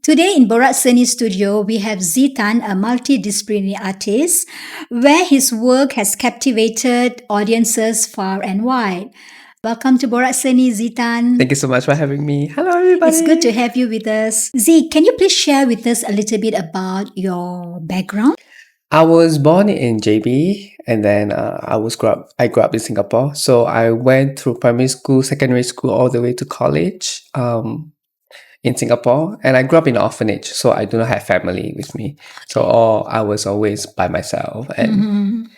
Today in Borat Seni studio, we have Zee Tan, a multidisciplinary artist, where his work has captivated audiences far and wide. Welcome to Borat Seni, Zee Tan. Thank you so much for having me. Hello, everybody. It's good to have you with us. Zee, can you please share with us a little bit about your background? I was born in JB, and then I grew up in Singapore. So I went through primary school, secondary school, all the way to college in Singapore. And I grew up in an orphanage, so I do not have family with me. So I was always by myself. And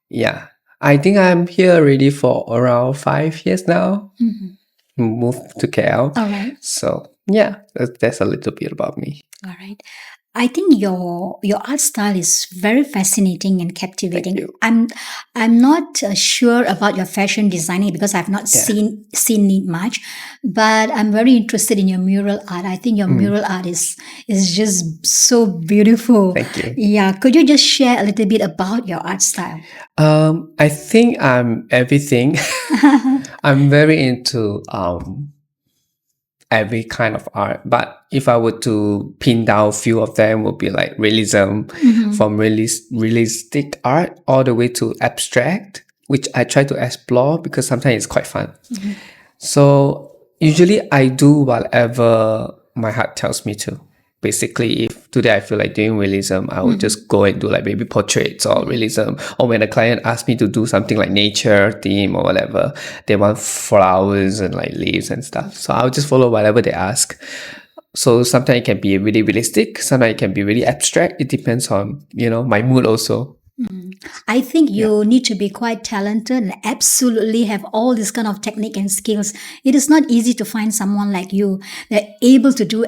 yeah, I think I'm here already for around 5 years now. Moved to KL. All right. So yeah, that's a little bit about me. All right. I think your art style is very fascinating and captivating. Thank you. I'm not sure about your fashion designing because I've not Yeah. seen it much, but I'm very interested in your mural art. I think your mural art is just so beautiful. Thank you. Yeah, could you just share a little bit about your art style? I think I'm everything. I'm very into every kind of art, but if I were to pin down a few of them, would be like realism, from realistic art all the way to abstract, which I try to explore because sometimes it's quite fun. So usually I do whatever my heart tells me to. Basically, if today I feel like doing realism, I would just go and do like maybe portraits or realism. Or when a client asks me to do something like nature theme or whatever, they want flowers and like leaves and stuff. So I'll just follow whatever they ask. So sometimes it can be really realistic, sometimes it can be really abstract. It depends on, my mood also. I think you need to be quite talented and absolutely have all this kind of technique and skills. It is not easy to find someone like you that able to do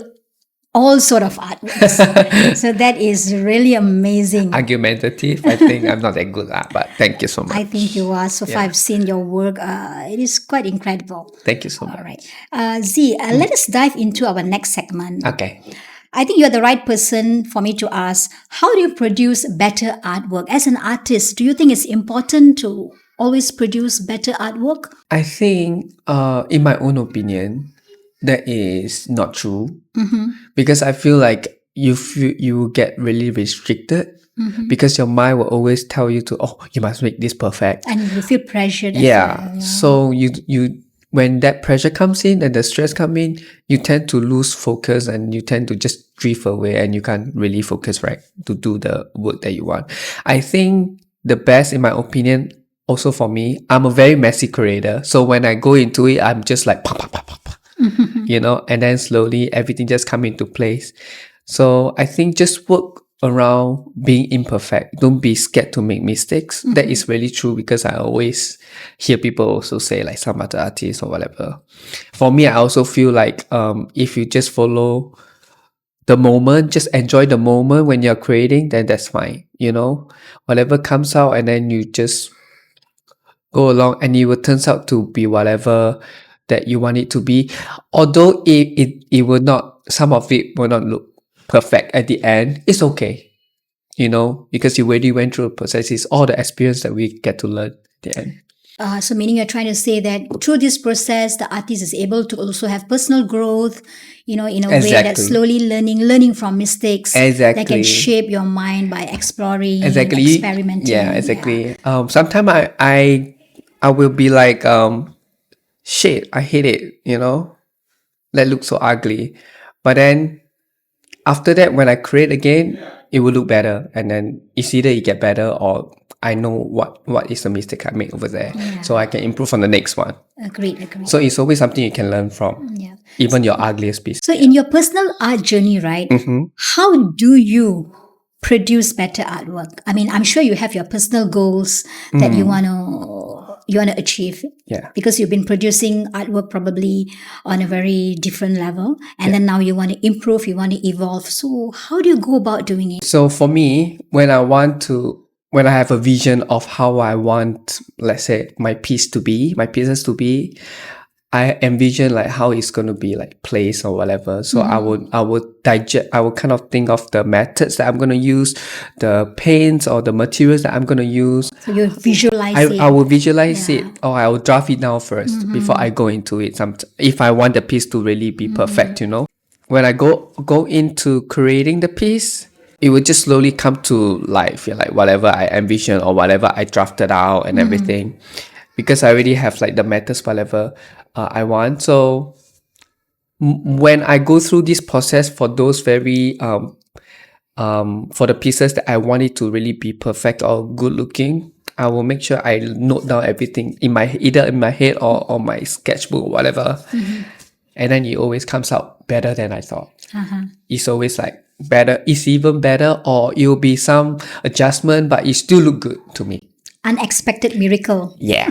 all sort of artworks. So that is really amazing. Argumentative, I think I'm not that good at, but thank you so much. I think you are. So far, I've seen your work. It is quite incredible. Thank you so much. All right. Z, let us dive into our next segment. Okay. I think you're the right person for me to ask, how do you produce better artwork? As an artist, do you think it's important to always produce better artwork? I think, in my own opinion, that is not true, because I feel like you get really restricted because your mind will always tell you to, you must make this perfect. And you feel pressured. Yeah. So you when that pressure comes in and the stress come in, you tend to lose focus and you tend to just drift away and you can't really focus right to do the work that you want. I think the best, in my opinion, also for me, I'm a very messy creator. So when I go into it, I'm just like pa, pa, pa, pa, pa. And then slowly everything just come into place. So I think just work around being imperfect. Don't be scared to make mistakes. That is really true, because I always hear people also say, like some other artists or whatever. For me, I also feel like if you just follow the moment, just enjoy the moment when you're creating, then that's fine. Whatever comes out, and then you just go along and it will turns out to be whatever that you want it to be. Although it will not, some of it will not look perfect at the end, it's okay. Because you already went through a process. It's all the experience that we get to learn at the end. So meaning you're trying to say that through this process, the artist is able to also have personal growth, in a way that Exactly. slowly learning from mistakes that Exactly. can shape your mind by exploring, Exactly. experimenting. Yeah, exactly. Sometimes I will be like, shit, I hate it, that looks so ugly. But then after that, when I create again, it will look better. And then it's either it get better or I know what is the mistake I made over there. Yeah. So I can improve on the next one. Agreed. So it's always something you can learn from, Yeah. even your ugliest piece. So in your personal art journey, right, how do you produce better artwork? I mean, I'm sure you have your personal goals that you want to achieve. Yeah. Because you've been producing artwork probably on a very different level, and then now you want to improve, you want to evolve. So how do you go about doing it? So for me, when I have a vision of how I want, let's say, my pieces to be, I envision like how it's going to be like placed or whatever. So I would kind of think of the methods that I'm going to use, the paints or the materials that I'm going to use. So you visualize it. I will visualize it, or I will draft it down first before I go into it. If I want the piece to really be perfect, when I go into creating the piece, it would just slowly come to life. Yeah, like whatever I envision or whatever I drafted out and everything, because I already have like the methods, whatever I want. So when I go through this process for those very for the pieces that I want it to really be perfect or good looking, I will make sure I note down everything in my either in my head or on my sketchbook or whatever, and then it always comes out better than I thought. It's always like better, it's even better, or it will be some adjustment, but it still look good to me. Unexpected miracle. Yeah.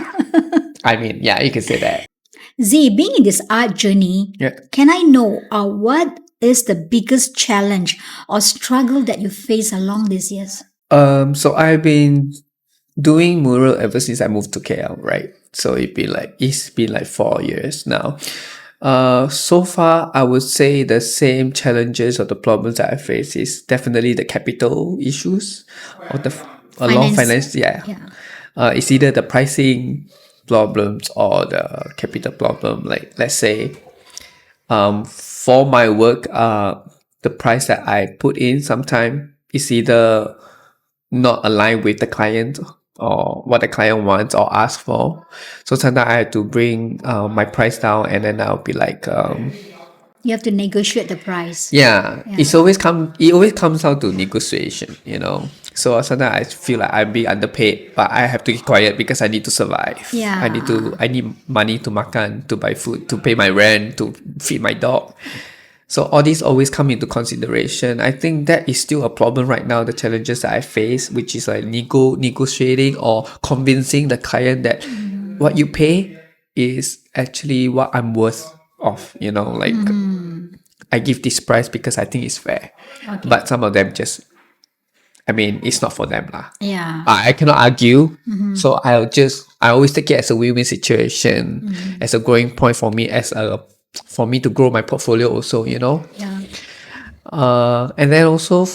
I mean, yeah, you can say that. Z, being in this art journey, Yeah. can I know what is the biggest challenge or struggle that you face along these years? So I've been doing mural ever since I moved to KL, right? So it's been like 4 years now. So far I would say the same challenges or the problems that I face is definitely the capital issues or the along finance. Yeah. Yeah. It's either the pricing problems or the capital problem. Like let's say, for my work, the price that I put in sometime is either not aligned with the client or what the client wants or asks for. So sometimes I have to bring my price down, and then I'll be like, You have to negotiate the price. yeah, Yeah. it always comes down to negotiation, you know. So sometimes I feel like I'm being underpaid, but I have to keep quiet because I need to survive. Yeah. I need money to makan, to buy food, to pay my rent, to feed my dog. So all these always come into consideration. I think that is still a problem right now, the challenges that I face, which is like negotiating or convincing the client that what you pay is actually what I'm worth of, you know, like I give this price because I think it's fair. Okay. But some of them just, I mean, it's not for them lah. Yeah. I cannot argue. So I always take it as a win-win situation, as a growing point for me, for me to grow my portfolio also, you know. Yeah. And then also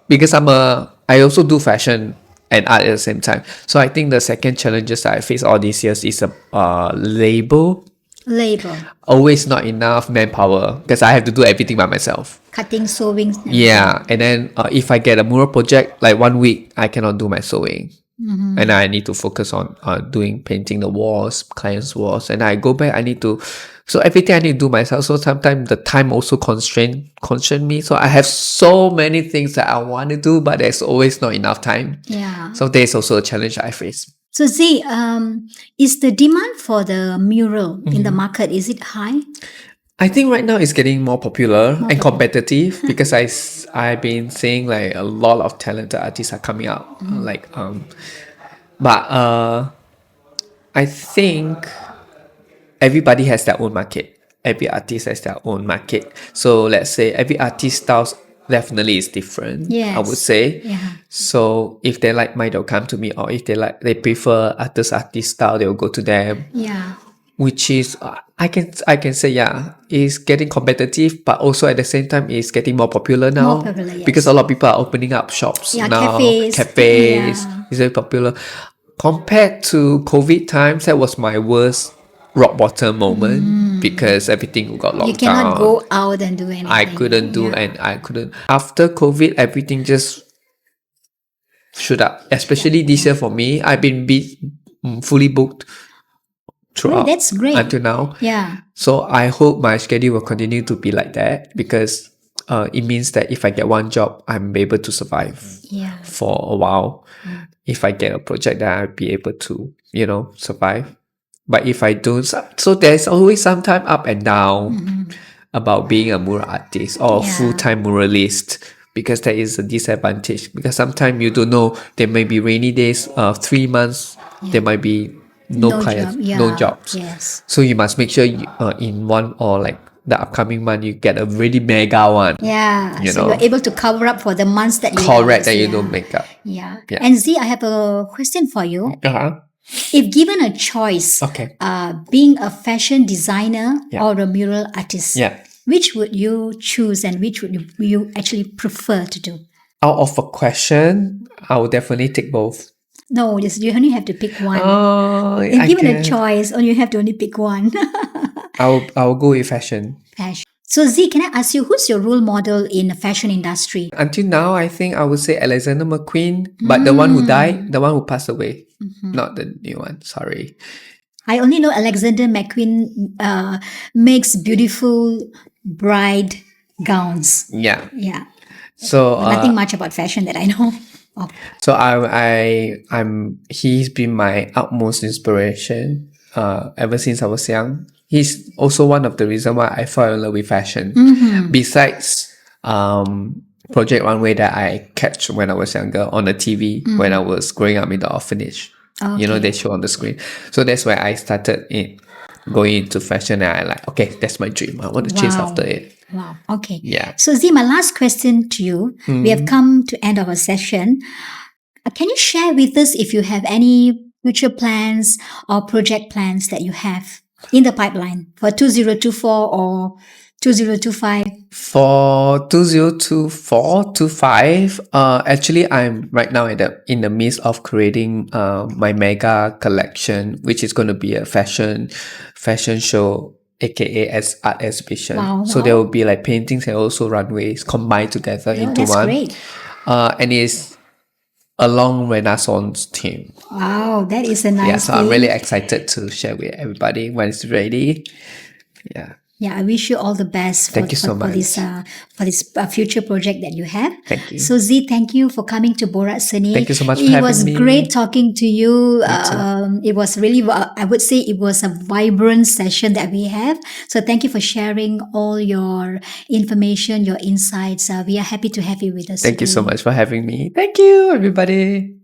because I also do fashion and art at the same time. So I think the second challenges that I face all these years is labor. Labor. Always not enough manpower because I have to do everything by myself. Cutting, sewing. Yeah, and then if I get a mural project, like 1 week, I cannot do my sewing. And I need to focus on doing painting the walls, clients' walls. And I go back, so everything I need to do myself. So sometimes the time also constrain me. So I have so many things that I want to do, but there's always not enough time. Yeah. So there's also a challenge I face. So Z, is the demand for the mural in the market, is it high? I think right now it's getting more popular and competitive because I've been seeing like a lot of talented artists are coming out. But I think everybody has their own market. Every artist has their own market. So let's say every artist styles definitely is different. I would say. Yeah. So if they like mine, they'll come to me, or if they prefer artist style, they'll go to them. Yeah. Which is I can say, yeah, it's getting competitive, but also at the same time it's getting more popular now. More popular, yes. Because a lot of people are opening up shops Yeah, now. cafes. Yeah. It's very popular. Compared to COVID times, that was my worst rock bottom moment because everything got locked You cannot down. go out and do anything. I couldn't do, and I couldn't. After COVID, everything just shoot up. Especially this year for me, I've been fully booked throughout. That's great. Until now. Yeah. So I hope my schedule will continue to be like that because it means that if I get one job, I'm able to survive for a while. If I get a project, that I'll be able to, survive. But if I don't, so there's always some time up and down about being a mural artist or a full-time muralist, because there is a disadvantage. Because sometimes you don't know, there may be rainy days, 3 months, there might be no clients, no jobs. Yes. So you must make sure in one or like the upcoming month you get a really mega one. Yeah. So you're able to cover up for the months that you correct that you don't make up. Yeah. And Z, I have a question for you. If given a choice, being a fashion designer or a mural artist, which would you choose and which would you actually prefer to do? Out of a question, I would definitely take both. No, you only have to pick one. If given a choice, you have to only pick one. I'll go with fashion. Fashion. So Z, can I ask you, who's your role model in the fashion industry? Until now, I think I would say Alexander McQueen, but the one who died, the one who passed away, not the new one. Sorry. I only know Alexander McQueen makes beautiful bride gowns. Yeah. Yeah, So but nothing much about fashion that I know of. So I'm he's been my utmost inspiration ever since I was young. He's also one of the reasons why I fell in love with fashion. Besides Project Runway that I catch when I was younger on the TV when I was growing up in the orphanage. You know, Okay. they show on the screen. So that's where I started going into fashion, and I like, okay, that's my dream. I want to chase Wow. after it. Wow. Okay. Yeah. So Z, my last question to you. We have come to end of our session. Can you share with us if you have any future plans or project plans that you have in the pipeline for 2024 or 2025? For 2024-25, actually I'm right now in the midst of creating my mega collection, which is going to be a fashion show, aka as art exhibition. Wow, So there will be like paintings and also runways combined together into that's one. great. And it's a long Renaissance theme. Wow, that is a Yeah, nice so I'm thing. really excited to share with everybody when it's ready. Yeah. Yeah, I wish you all the best for, Thank you so for this future project that you have. Thank you. So Z, thank you for coming to Borat Seni. Thank you so much for It having was me. great talking to you. Me too. It was really, I would say it was a vibrant session that we have. So thank you for sharing all your information, your insights. We are happy to have you with us Thank you so today. much for having me. Thank you, everybody.